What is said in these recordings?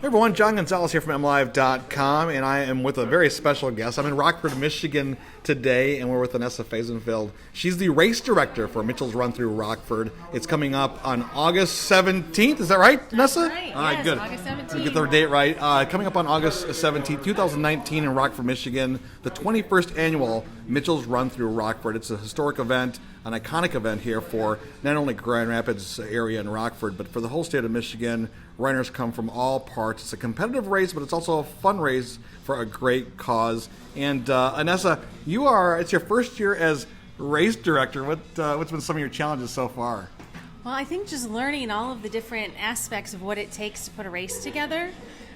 Hey everyone, John Gonzalez here from MLive.com, and I am with a very special guest. I'm in Rockford, Michigan today, and we're with Anessa Fehsenfeld. She's the race director for Mitchell's Run Thru Rockford. It's coming up on August 17th. Is that right, Anessa? Right. All right, yes, good. August 17th. We get the date right. Coming up on August 17th, 2019 in Rockford, Michigan, the 21st annual Mitchell's Run Thru Rockford. It's a historic event, an iconic event here for not only Grand Rapids area and Rockford, but for the whole state of Michigan. Runners come from all parts. It's a competitive race, but it's also a fun race for a great cause. And Anessa, it's your first year as race director. What's been some of your challenges so far? Well, I think just learning all of the different aspects of what it takes to put a race together.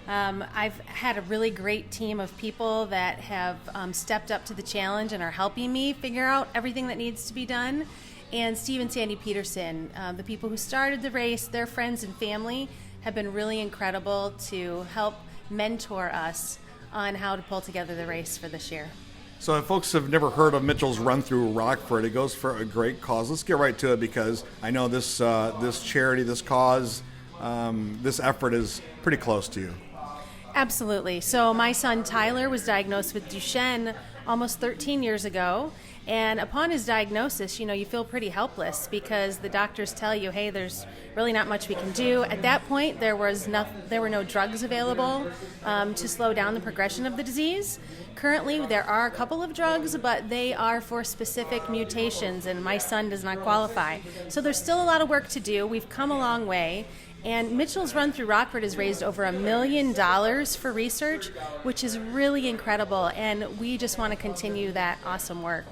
I've had a really great team of people that have stepped up to the challenge and are helping me figure out everything that needs to be done. And Steve and Sandy Peterson, the people who started the race, their friends and family, have been really incredible to help mentor us on how to pull together the race for this year. So if folks have never heard of Mitchell's Run Thru Rockford, it goes for a great cause. Let's get right to it because I know this charity, this cause, this effort is pretty close to you. Absolutely. So my son Tyler was diagnosed with Duchenne almost 13 years ago. And upon his diagnosis, you feel pretty helpless because the doctors tell you, hey, there's really not much we can do. At that point, there were no drugs available to slow down the progression of the disease. Currently, there are a couple of drugs, but they are for specific mutations, and my son does not qualify. So there's still a lot of work to do. We've come a long way. And Mitchell's Run Thru Rockford has raised over $1 million for research, which is really incredible, and we just want to continue that awesome work.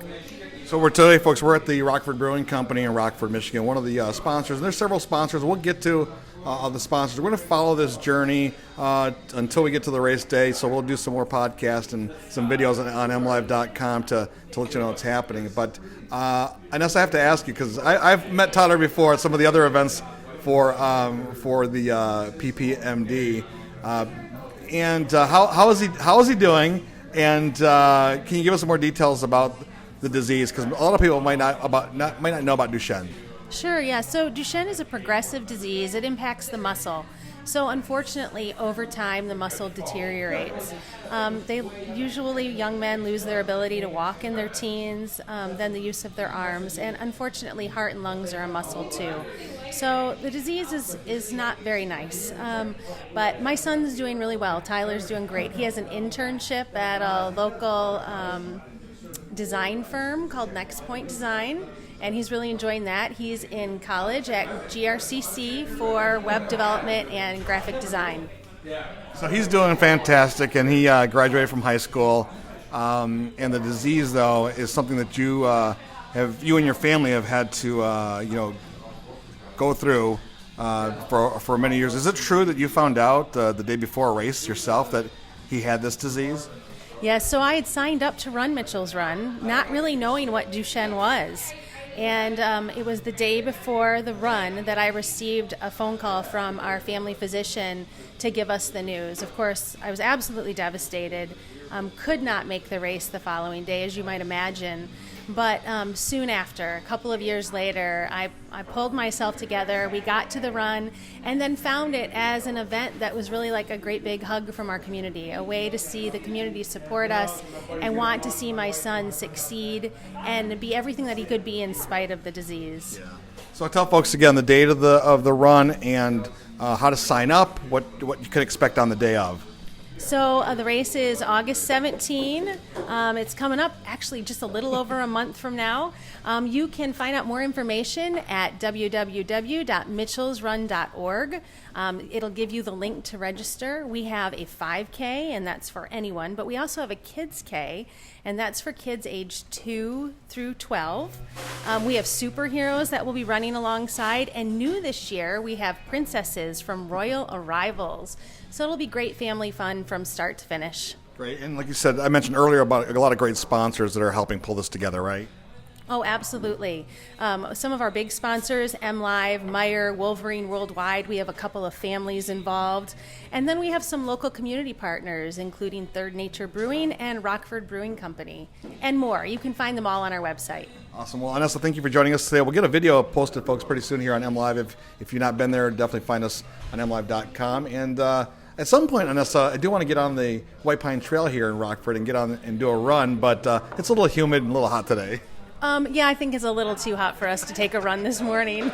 So we're at the Rockford Brewing Company in Rockford, Michigan, one of the sponsors, and there's several sponsors. We'll get to the sponsors. We're going to follow this journey until we get to the race day, so we'll do some more podcasts and some videos on MLive.com to let you know what's happening. But Anessa, I have to ask you, because I've met Tyler before at some of the other events for the PPMD, and how is he doing? And can you give us some more details about the disease? Because a lot of people might not know about Duchenne. Sure. Yeah. So Duchenne is a progressive disease. It impacts the muscle. So unfortunately, over time, the muscle deteriorates. Young men lose their ability to walk in their teens, then the use of their arms, and unfortunately, heart and lungs are a muscle too. So the disease is not very nice. But my son's doing really well. Tyler's doing great. He has an internship at a local design firm called Next Point Design, and he's really enjoying that. He's in college at GRCC for web development and graphic design. So he's doing fantastic, and he graduated from high school. And the disease, though, is something that you and your family have had to go through for many years. Is it true that you found out the day before a race yourself that he had this disease? Yes, so I had signed up to run Mitchell's Run, not really knowing what Duchenne was. And it was the day before the run that I received a phone call from our family physician to give us the news. Of course, I was absolutely devastated, could not make the race the following day, as you might imagine. But soon after, a couple of years later, I pulled myself together. We got to the run and then found it as an event that was really like a great big hug from our community, a way to see the community support us and want to see my son succeed and be everything that he could be in spite of the disease. Yeah. So tell folks again the date of the run and how to sign up, what you can expect on the day of. So the race is August 17. It's coming up actually just a little over a month from now. You can find out more information at www.mitchellsrun.org. It'll give you the link to register. We have a 5K, and that's for anyone, but we also have a Kids K, and that's for kids aged 2 through 12. We have superheroes that will be running alongside, and new this year, we have princesses from Royal Arrivals. So it'll be great family fun from start to finish. Great. And like you said, I mentioned earlier about a lot of great sponsors that are helping pull this together, right? Oh, absolutely. Some of our big sponsors, MLive, Meyer, Wolverine Worldwide, we have a couple of families involved. And then we have some local community partners, including Third Nature Brewing and Rockford Brewing Company, and more. You can find them all on our website. Awesome. Well, Anessa, thank you for joining us today. We'll get a video posted, folks, pretty soon here on MLive. If you've not been there, definitely find us on MLive.com. And At some point, Anessa, I do want to get on the White Pine Trail here in Rockford and get on and do a run, but it's a little humid and a little hot today. Yeah, I think it's a little too hot for us to take a run this morning.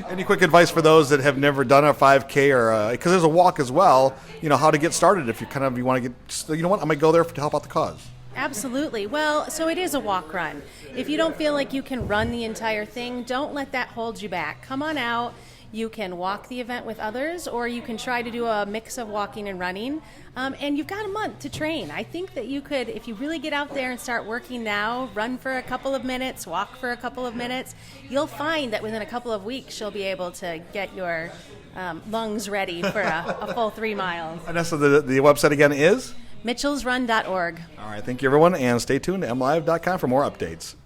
Any quick advice for those that have never done a 5K or because there's a walk as well? How to get started if you want to get. You know what? I might go there to help out the cause. Absolutely. Well, so it is a walk run. If you don't feel like you can run the entire thing, don't let that hold you back. Come on out. You can walk the event with others, or you can try to do a mix of walking and running. And you've got a month to train. I think that you could, if you really get out there and start working now, run for a couple of minutes, walk for a couple of minutes, you'll find that within a couple of weeks you'll be able to get your lungs ready for a full 3 miles. Anessa, the website again is? mitchellsrun.org. All right, thank you everyone, and stay tuned to MLive.com for more updates.